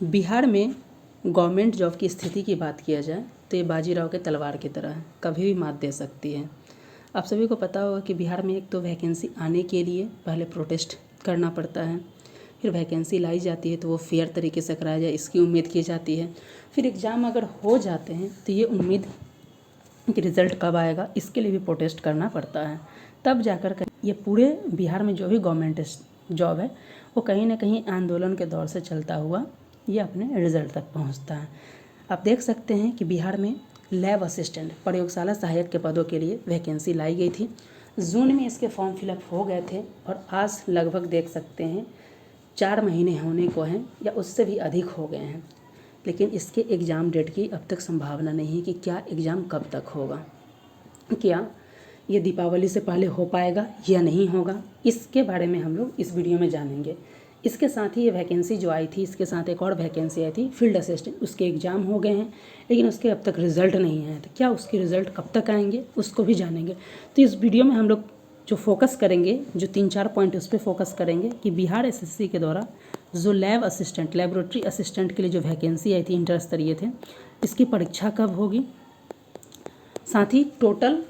बिहार में government job की स्थिति की बात किया जाए तो ये बाजीराव के तलवार की तरह है, कभी भी मात दे सकती है। आप सभी को पता होगा कि बिहार में एक तो वैकेंसी आने के लिए पहले प्रोटेस्ट करना पड़ता है, फिर वैकेंसी लाई जाती है तो वो फेयर तरीके से कराया जाए इसकी उम्मीद की जाती है, फिर एग्ज़ाम अगर हो जाते हैं तो ये उम्मीद कि रिज़ल्ट कब आएगा इसके लिए भी प्रोटेस्ट करना पड़ता है। तब जाकर ये पूरे बिहार में जो भी गवर्नमेंट जॉब है वो कहीं ना कहीं आंदोलन के दौर से चलता हुआ ये अपने रिज़ल्ट तक पहुंचता है। आप देख सकते हैं कि बिहार में लैब असिस्टेंट प्रयोगशाला सहायक के पदों के लिए वैकेंसी लाई गई थी। जून में इसके फॉर्म फिलअप हो गए थे और आज लगभग देख सकते हैं 4 महीने होने को हैं या उससे भी अधिक हो गए हैं, लेकिन इसके एग्ज़ाम डेट की अब तक संभावना नहीं है कि क्या एग्ज़ाम कब तक होगा, क्या ये दीपावली से पहले हो पाएगा या नहीं होगा, इसके बारे में हम लोग इस वीडियो में जानेंगे। इसके साथ ही ये वैकेंसी जो आई थी, इसके साथ एक और वैकेंसी आई थी फील्ड असिस्टेंट, उसके एग्ज़ाम हो गए हैं लेकिन उसके अब तक रिज़ल्ट नहीं आया, तो क्या उसके रिज़ल्ट कब तक आएंगे उसको भी जानेंगे। तो इस वीडियो में हम लोग जो फोकस करेंगे, जो 3-4 पॉइंट उस पर फोकस करेंगे कि बिहार एसएससी के द्वारा जो लैब असिस्टेंट लेबोरेटरी असिस्टेंट के लिए जो वैकेंसी आई थी इंटर स्तरीय थे, इसकी परीक्षा कब होगी, साथ ही टोटल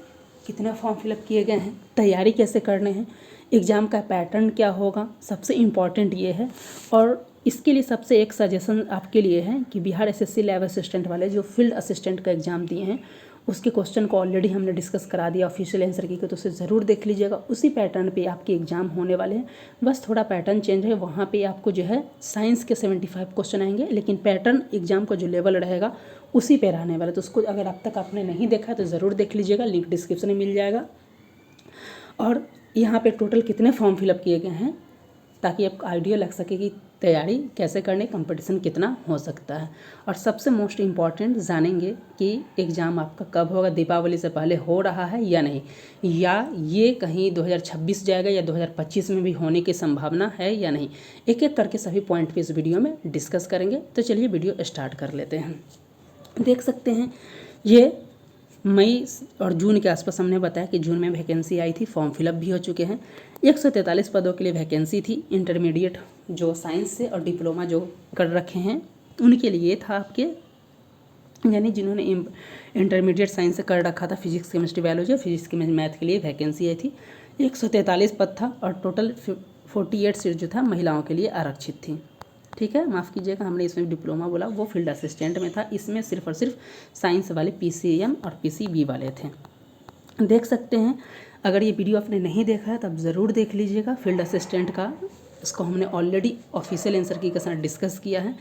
कितने फॉर्म फिलअप किए गए हैं, तैयारी कैसे करने हैं, एग्ज़ाम का पैटर्न क्या होगा, सबसे इम्पॉर्टेंट ये है। और इसके लिए सबसे एक सजेशन आपके लिए है कि बिहार एसएससी लैब असिस्टेंट वाले जो फील्ड असिस्टेंट का एग्ज़ाम दिए हैं उसके क्वेश्चन को ऑलरेडी हमने डिस्कस करा दिया ऑफिशियल आंसर की, तो उसे ज़रूर देख लीजिएगा। उसी पैटर्न पे आपके एग्ज़ाम होने वाले हैं, बस थोड़ा पैटर्न चेंज है। वहाँ पे आपको जो है साइंस के 75 क्वेश्चन आएंगे, लेकिन पैटर्न एग्ज़ाम का जो लेवल रहेगा उसी पे रहने वाला। तो उसको अगर अब तक आपने नहीं देखा तो ज़रूर देख लीजिएगा, लिंक डिस्क्रिप्शन में मिल जाएगा। और यहाँ पे टोटल कितने फॉर्म फिलअप किए गए हैं ताकि आपको आइडिया लग सके कि तैयारी कैसे करने, कंपटीशन कितना हो सकता है। और सबसे मोस्ट इम्पॉर्टेंट जानेंगे कि एग्ज़ाम आपका कब होगा, दीपावली से पहले हो रहा है या नहीं, या ये कहीं 2026 जाएगा या 2025 में भी होने की संभावना है या नहीं। एक एक करके सभी पॉइंट पे इस वीडियो में डिस्कस करेंगे। तो चलिए वीडियो स्टार्ट कर लेते हैं। देख सकते हैं ये मई और जून के आसपास हमने बताया कि जून में वैकेंसी आई थी, फॉर्म फिलअप भी हो चुके हैं। 143 पदों के लिए वैकेंसी थी। इंटरमीडिएट जो साइंस से और डिप्लोमा जो कर रखे हैं उनके लिए था आपके, यानी जिन्होंने इंटरमीडिएट साइंस से कर रखा था फिजिक्स केमिस्ट्री बायोलॉजी और फिजिक्स केमिस्ट्री मैथ के लिए वैकेंसी आई थी। 143 पद था और टोटल 48 सीट जो था महिलाओं के लिए आरक्षित थी। ठीक है, माफ़ कीजिएगा, हमने इसमें डिप्लोमा बोला, वो फील्ड असिस्टेंट में था। इसमें सिर्फ और सिर्फ साइंस वाले पीसीएम और पीसीबी वाले थे। देख सकते हैं, अगर ये वीडियो आपने नहीं देखा है तो आप ज़रूर देख लीजिएगा। फील्ड असिस्टेंट का इसको हमने ऑलरेडी ऑफिशियल आंसर की के साथ डिस्कस किया है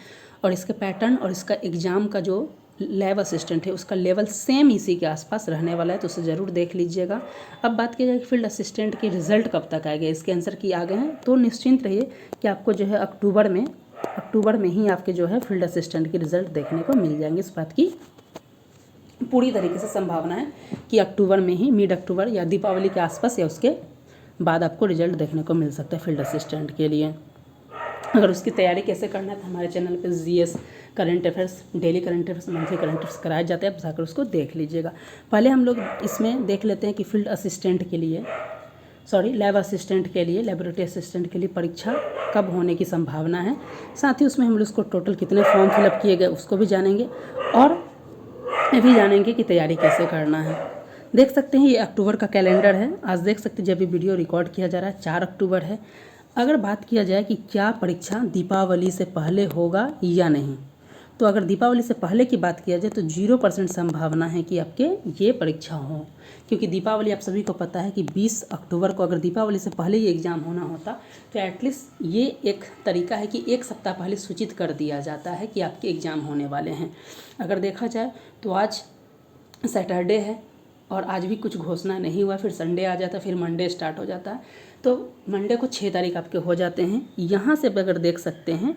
और इसके पैटर्न और इसका एग्ज़ाम का जो लैब असिस्टेंट है उसका लेवल सेम इसी के आसपास रहने वाला है, तो उसे ज़रूर देख लीजिएगा। अब बात की जाए कि फील्ड असिस्टेंट के रिज़ल्ट कब तक आएंगे, इसके आंसर की आ गए हैं तो निश्चिंत रहिए कि आपको जो है अक्टूबर में ही आपके जो है फील्ड असिस्टेंट के रिज़ल्ट देखने को मिल जाएंगे। इस बात की पूरी तरीके से संभावना है कि अक्टूबर में ही, मिड अक्टूबर या दीपावली के आसपास या उसके बाद आपको रिजल्ट देखने को मिल सकता है फील्ड असिस्टेंट के लिए। अगर उसकी तैयारी कैसे करना है तो हमारे चैनल पे GS, current affairs, daily current affairs, monthly current affairs कराए जाते हैं, आप जाकर उसको देख लीजिएगा। पहले हम लोग इसमें देख लेते हैं कि फील्ड असिस्टेंट के लिए, लैब असिस्टेंट के लिए, लेबोरेटरी असिस्टेंट के लिए परीक्षा कब होने की संभावना है। साथ ही उसमें हम लोग उसको टोटल कितने फॉर्म फिलअप किए गए उसको भी जानेंगे और ये भी जानेंगे कि तैयारी कैसे करना है। देख सकते हैं ये अक्टूबर का कैलेंडर है। आज देख सकते हैं जब ये वीडियो रिकॉर्ड किया जा रहा है 4 अक्टूबर है। अगर बात किया जाए कि क्या परीक्षा दीपावली से पहले होगा या नहीं, तो अगर दीपावली से पहले की बात किया जाए तो 0% संभावना है कि आपके ये परीक्षा हो, क्योंकि दीपावली आप सभी को पता है कि 20 अक्टूबर को अगर दीपावली से पहले ये एग्ज़ाम होना होता तो एटलीस्ट ये एक तरीका है कि एक सप्ताह पहले सूचित कर दिया जाता है कि आपके एग्ज़ाम होने वाले हैं। अगर देखा जाए तो आज सैटरडे है और आज भी कुछ घोषणा नहीं हुआ, फिर संडे आ जाता, फिर मंडे स्टार्ट हो जाता है, तो मंडे को 6 तारीख आपके हो जाते हैं। यहाँ से अगर देख सकते हैं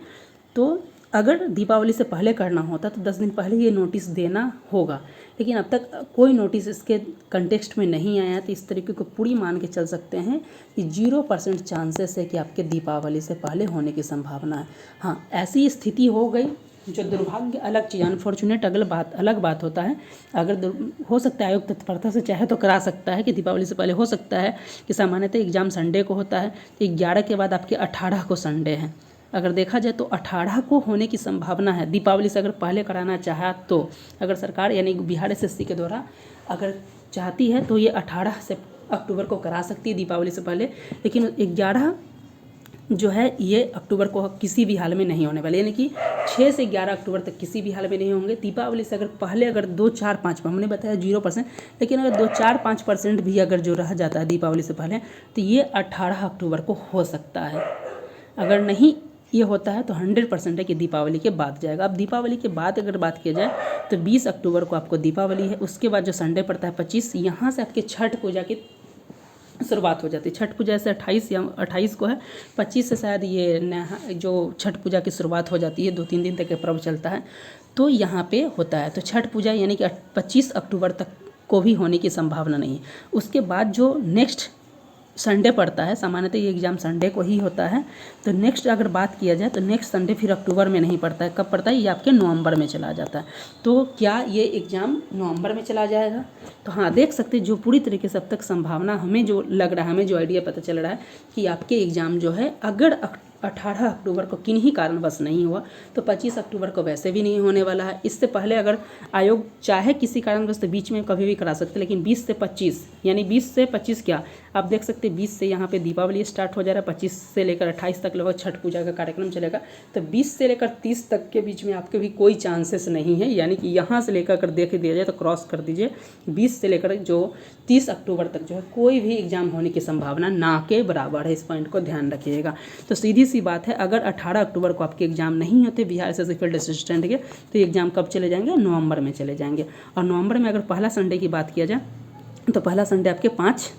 तो अगर दीपावली से पहले करना होता तो 10 दिन पहले ये नोटिस देना होगा, लेकिन अब तक कोई नोटिस इसके कंटेक्स्ट में नहीं आया। तो इस तरीके को पूरी मान के चल सकते हैं कि 0% चांसेस है कि आपके दीपावली से पहले होने की संभावना है। हाँ, ऐसी स्थिति हो गई जो दुर्भाग्य अलग चीज़, अनफॉर्चुनेट अलग बात होता है। अगर हो सकता है आयोग तत्परता से चाहे तो करा सकता है कि दीपावली से पहले, हो सकता है कि सामान्यतः एग्ज़ाम संडे को होता है, 11 के बाद आपके 18 को संडे है, अगर देखा जाए तो 18 को होने की संभावना है। दीपावली से अगर पहले कराना चाहा तो अगर सरकार यानी बिहार एसएससी के द्वारा अगर चाहती है तो ये 18 से अक्टूबर को करा सकती है दीपावली से पहले, लेकिन 11 जो है ये अक्टूबर को किसी भी हाल में नहीं होने वाले, यानी कि 6 से 11 अक्टूबर तक किसी भी हाल में नहीं होंगे। दीपावली से अगर पहले अगर 2-4-5 हमने बताया 0%, लेकिन अगर 2-4-5% भी अगर जो रह जाता है दीपावली से पहले तो ये 18 अक्टूबर को हो सकता है। अगर नहीं ये होता है तो 100% है कि दीपावली के बाद जाएगा। अब दीपावली के बाद अगर बात किया जाए तो 20 अक्टूबर को आपको दीपावली है, उसके बाद जो संडे पड़ता है 25, यहाँ से आपके छठ पूजा की शुरुआत हो जाती है। छठ पूजा से 28 को है, 25 से शायद ये जो छठ पूजा की शुरुआत हो जाती है, 2-3 दिन तक ये पर्व चलता है तो यहाँ पे होता है। तो छठ पूजा यानी कि 25 अक्टूबर तक को भी होने की संभावना नहीं है। उसके बाद जो नेक्स्ट संडे पड़ता है, सामान्यतः ये एग्ज़ाम संडे को ही होता है, तो नेक्स्ट अगर बात किया जाए तो नेक्स्ट संडे फिर अक्टूबर में नहीं पड़ता है। कब पड़ता है? ये आपके नवंबर में चला जाता है। तो क्या ये एग्ज़ाम नवंबर में चला जाएगा? तो हाँ, देख सकते हैं जो पूरी तरीके से अब तक संभावना हमें जो लग रहा है, हमें जो आइडिया पता चल रहा है कि आपके एग्ज़ाम जो है अगर 18 अक्टूबर को किन्हीं कारणवश नहीं हुआ तो 25 अक्टूबर को वैसे भी नहीं होने वाला है। इससे पहले अगर आयोग चाहे किसी कारणवश तो बीच में कभी भी करा सकते, लेकिन 20 से 25 यानी 20 से 25 क्या आप देख सकते हैं 20 से यहाँ पे दीपावली स्टार्ट हो जा रहा है, 25 से लेकर 28 तक लगभग छठ पूजा का कार्यक्रम चलेगा। तो 20 से लेकर 30 तक के बीच में आपके भी कोई चांसेस नहीं है, यानी कि यहाँ से लेकर अगर देख दिया जाए तो क्रॉस कर दीजिए 20 से लेकर जो 30 अक्टूबर तक जो है कोई भी एग्ज़ाम होने की संभावना ना के बराबर है। इस पॉइंट को ध्यान रखिएगा। तो सीधी सी बात है, अगर 18 अक्टूबर को आपके एग्जाम नहीं होते बिहार एसएससी फील्ड असिस्टेंट के तो एग्ज़ाम कब चले जाएंगे? नवंबर में चले जाएंगे। और नवंबर में अगर पहला संडे की बात किया जाए तो पहला संडे आपके 5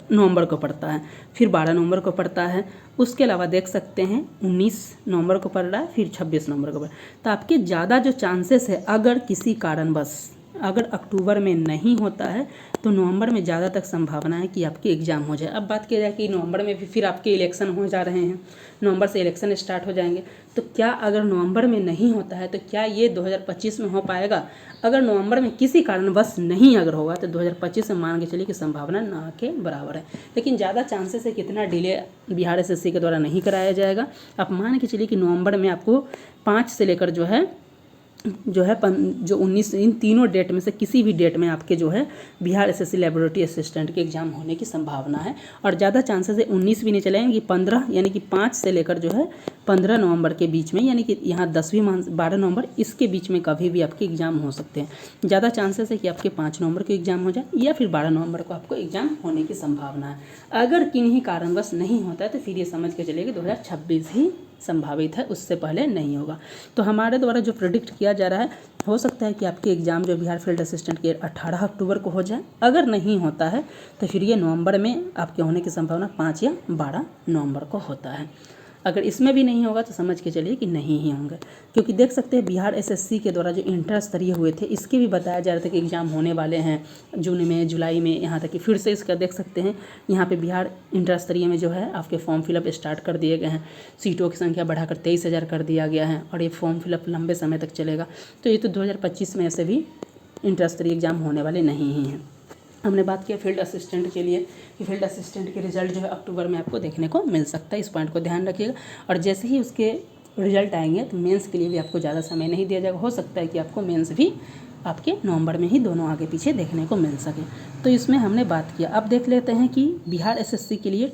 नवंबर को पड़ता है, फिर 12 नवंबर को पड़ता है। उसके अलावा देख सकते हैं 19 नवंबर को पड़ रहा है, फिर 26 नवंबर को पड़ रहा है। तो आपके ज़्यादा जो चांसेस है अगर किसी कारणवश अगर अक्टूबर में नहीं होता है तो नवंबर में ज़्यादा तक संभावना है कि आपके एग्ज़ाम हो जाए। अब बात किया जाए कि नवंबर में भी फिर आपके इलेक्शन हो जा रहे हैं, नवंबर से इलेक्शन स्टार्ट हो जाएंगे, तो क्या अगर नवंबर में नहीं होता है तो क्या ये 2025 में हो पाएगा? अगर नवंबर में किसी कारणवश नहीं अगर होगा तो 2025 में मान के चलिए कि संभावना ना के बराबर है। लेकिन ज़्यादा चांसेस है कितना डिले बिहार एसएससी के द्वारा नहीं कराया जाएगा। आप मान के चलिए कि नवंबर में आपको 5 से लेकर जो 19 इन तीनों डेट में से किसी भी डेट में आपके जो है बिहार एसएससी लेबोरेटरी असिस्टेंट के एग्ज़ाम होने की संभावना है। और ज़्यादा चांसेस है 19 भी नहीं चलेंगे, 15 यानी कि 5 से लेकर जो है 15 नवंबर के बीच में, यानी कि यहाँ 10वीं 12 नवंबर इसके बीच में कभी भी आपके एग्ज़ाम हो सकते हैं। ज़्यादा चांसेस है कि आपके 5 नवंबर को एग्ज़ाम हो जाए या फिर 12 नवंबर को आपको एग्ज़ाम होने की संभावना है। अगर किन्हीं कारणवश नहीं होता है तो फिर ये समझ के चलिए कि 2026 ही संभावित है, उससे पहले नहीं होगा। तो हमारे द्वारा जो प्रेडिक्ट किया जा रहा है, हो सकता है कि आपके एग्ज़ाम जो बिहार फील्ड असिस्टेंट के 18 अक्टूबर को हो जाए। अगर नहीं होता है तो फिर ये नवंबर में आपके होने की संभावना 5 या 12 नवंबर को होता है। अगर इसमें भी नहीं होगा तो समझ के चलिए कि नहीं ही होंगे, क्योंकि देख सकते हैं बिहार एसएससी के द्वारा जो इंटर स्तरीय हुए थे इसके भी बताया जा रहा था कि एग्ज़ाम होने वाले हैं जून में, जुलाई में, यहाँ तक कि फिर से इसका देख सकते हैं यहाँ पे बिहार इंटर स्तरीय में जो है आपके फॉर्म फिलअप स्टार्ट कर दिए गए हैं। सीटों की संख्या बढ़ाकर 23,000 कर दिया गया है और ये फॉर्म फिलअप लंबे समय तक चलेगा। तो ये तो 2025 में ऐसे भी इंटर स्तरीय एग्ज़ाम होने वाले नहीं ही हैं। हमने बात किया फील्ड असिस्टेंट के लिए कि फील्ड असिस्टेंट के रिजल्ट जो है अक्टूबर में आपको देखने को मिल सकता है। इस पॉइंट को ध्यान रखिएगा। और जैसे ही उसके रिजल्ट आएंगे तो मेंस के लिए भी आपको ज़्यादा समय नहीं दिया जाएगा। हो सकता है कि आपको मेंस भी आपके नवंबर में ही दोनों आगे पीछे देखने को मिल सके। तो इसमें हमने बात किया। अब देख लेते हैं कि बिहार एसएससी के लिए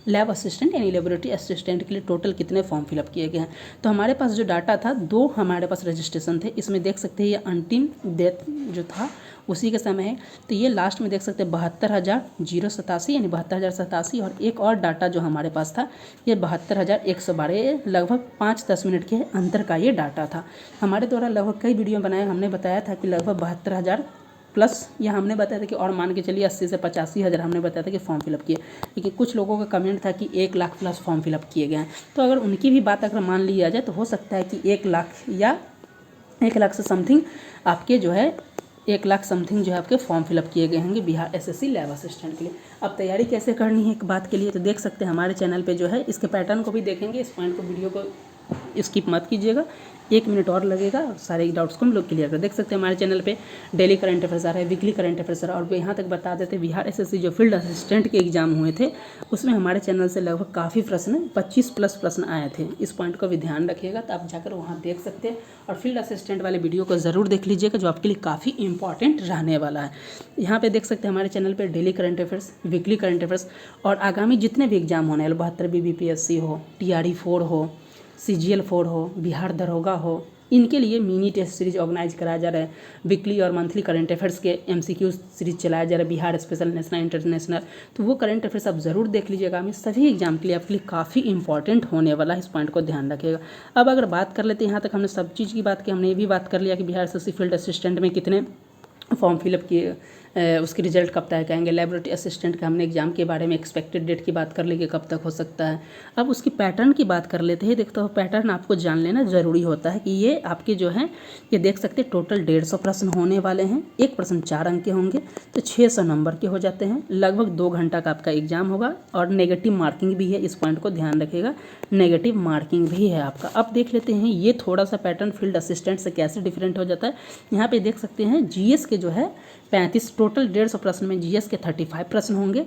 लैब असिस्टेंट यानी लेबोरेटरी असिस्टेंट के लिए टोटल कितने फॉर्म फिलअप किए गए हैं। तो हमारे पास जो डाटा था 2 हमारे पास रजिस्ट्रेशन थे। इसमें देख सकते हैं ये अंतिम डेट जो था उसी के समय है। तो ये लास्ट में देख सकते हैं 72,087 यानी 72,087 और एक और डाटा जो हमारे पास था ये 72,112, लगभग 5-10 मिनट के अंतर का ये डाटा था। हमारे द्वारा लगभग कई वीडियो बनाए, हमने बताया था कि लगभग 72,000 प्लस या हमने बताया था कि और मान के चलिए 80 से 85,000 हमने बताया था कि फॉर्म फिलअप किए। लेकिन कुछ लोगों का कमेंट था कि 1 लाख प्लस फॉर्म फिलअप किए गए हैं। तो अगर उनकी भी बात अगर मान लिया जाए तो हो सकता है कि 1 लाख या 1 लाख से समथिंग आपके जो है 1 लाख समथिंग जो है आपके फॉर्म फिलअप किए गए होंगे बिहार एसएससी लैब असिस्टेंट के लिए। अब तैयारी कैसे करनी है एक बात के लिए तो देख सकते हैं हमारे चैनल पे जो है इसके पैटर्न को भी देखेंगे। इस पॉइंट को वीडियो को स्किप मत कीजिएगा, 1 मिनट और लगेगा और सारे डाउट्स को हम लोग क्लियर कर देख सकते हैं। हमारे चैनल पे डेली करंट अफेयर्स आ रहा है, वीकली करंट अफेयर्स आ रहा है। और यहाँ तक बता देते हैं, बिहार एसएससी जो फील्ड असिस्टेंट के एग्जाम हुए थे उसमें हमारे चैनल से लगभग काफ़ी प्रश्न 25+ प्रश्न आए थे। इस पॉइंट को भी ध्यान रखिएगा, तो आप जाकर वहाँ देख सकते हैं। और फील्ड असिस्टेंट वाले वीडियो को ज़रूर देख लीजिएगा, जो आपके लिए काफ़ी इंपॉर्टेंट रहने वाला है। यहाँ पे देख सकते हैं हमारे चैनल पे daily current affairs, weekly current affairs और आगामी जितने भी एग्जाम होने वाले 72 BBPSC हो, TRE 4 हो, CGL 4 हो, बिहार दरोगा हो, इनके लिए मिनी टेस्ट सीरीज ऑर्गेनाइज कराया जा रहा है। वीकली और मंथली करंट अफेयर्स के MCQ सीरीज चलाया जा रहा है, बिहार स्पेशल, नेशनल, इंटरनेशनल। तो वो करंट अफेयर्स आप ज़रूर देख लीजिएगा। हमें सभी एग्जाम के लिए आपके लिए काफ़ी इंपॉर्टेंट होने वाला है, इस पॉइंट को ध्यान रखिएगा। अब अगर बात कर लेते हैं, यहाँ तक हमने सब चीज़ की बात की, हमने ये भी बात कर लिया कि बिहार एसएससी फील्ड असिस्टेंट में कितने फॉर्म फिलअप किए, उसकी रिजल्ट कब तक आएंगे। लेबोरेटरी असिस्टेंट का हमने एग्जाम के बारे में एक्सपेक्टेड डेट की बात कर ली कि कब तक हो सकता है। अब उसकी पैटर्न की बात कर लेते हैं। देखते हो पैटर्न आपको जान लेना ज़रूरी होता है कि ये आपके जो है, ये देख सकते हैं टोटल 150 प्रश्न होने वाले हैं। एक प्रश्न 4 अंक के होंगे, तो 600 नंबर के हो जाते हैं। लगभग 2 घंटा का आपका एग्जाम होगा और नेगेटिव मार्किंग भी है, इस पॉइंट को ध्यान रखिएगा, नेगेटिव मार्किंग भी है आपका। अब देख लेते हैं ये थोड़ा सा पैटर्न फील्ड असिस्टेंट से कैसे डिफरेंट हो जाता है। यहाँ पे देख सकते हैं GS के जो है 35, टोटल 150 प्रश्न में GS के 35 प्रश्न होंगे,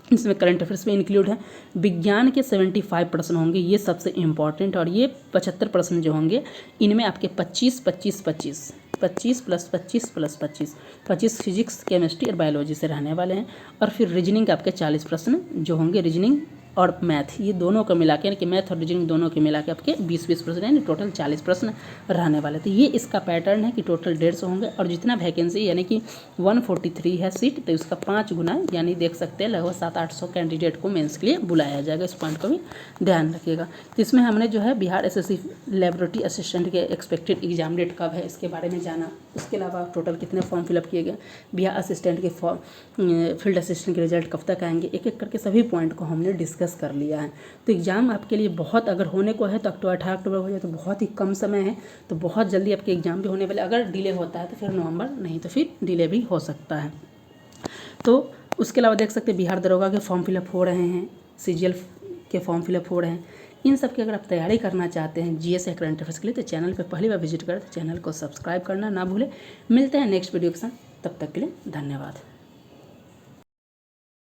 इसमें करंट अफेयर्स में इंक्लूड है। विज्ञान के 75 प्रश्न होंगे, ये सबसे इम्पॉर्टेंट। और ये 75 प्रश्न जो होंगे, इनमें आपके 25 25 25 25 प्लस 25 प्लस 25 25 फिजिक्स, केमिस्ट्री और बायोलॉजी से रहने वाले हैं। और फिर रीजनिंग आपके 40 प्रश्न जो होंगे, रीजनिंग और मैथ, ये दोनों को मिला के, यानी कि मैथ और रीजनिंग दोनों के मिला के आपके 20-20 प्रश्न, यानी टोटल 40 प्रश्न रहने वाले। तो ये इसका पैटर्न है कि टोटल 150 होंगे। और जितना वैकेंसी यानी कि 143 है सीट, तो इसका 5 गुना, यानी देख सकते हैं लगभग 700-800 कैंडिडेट को मेंस के लिए बुलाया जाएगा। इस पॉइंट को भी ध्यान रखिएगा। तो इसमें हमने जो है बिहार एसएससी लेबोरेटरी असिस्टेंट के एक्सपेक्टेड एग्जाम डेट कब है, इसके बारे में जाना। उसके अलावा टोटल कितने फॉर्म फिलअप किए गए, बिहार असिस्टेंट के फील्ड असिस्टेंट के रिजल्ट कब तक आएंगे, एक एक करके सभी पॉइंट को हमने डिस्कस कर लिया है। तो एग्ज़ाम आपके लिए बहुत, अगर होने को है तो 18 अक्टूबर हो जाए तो बहुत ही कम समय है, तो बहुत जल्दी आपके एग्ज़ाम भी होने वाले। अगर डिले होता है तो फिर नवंबर, नहीं तो फिर डिले भी हो सकता है। तो उसके अलावा देख सकते हैं बिहार दरोगा के फॉर्म फिलअप हो रहे हैं, CGL के फॉर्म फिलअप हो रहे हैं। इन सब की अगर आप तैयारी करना चाहते हैं GS या करंट अफेयर्स के लिए, तो चैनल पर पहली बार विजिट करें तो चैनल को सब्सक्राइब करना ना भूलें। मिलते हैं नेक्स्ट वीडियो के साथ, तब तक के लिए धन्यवाद।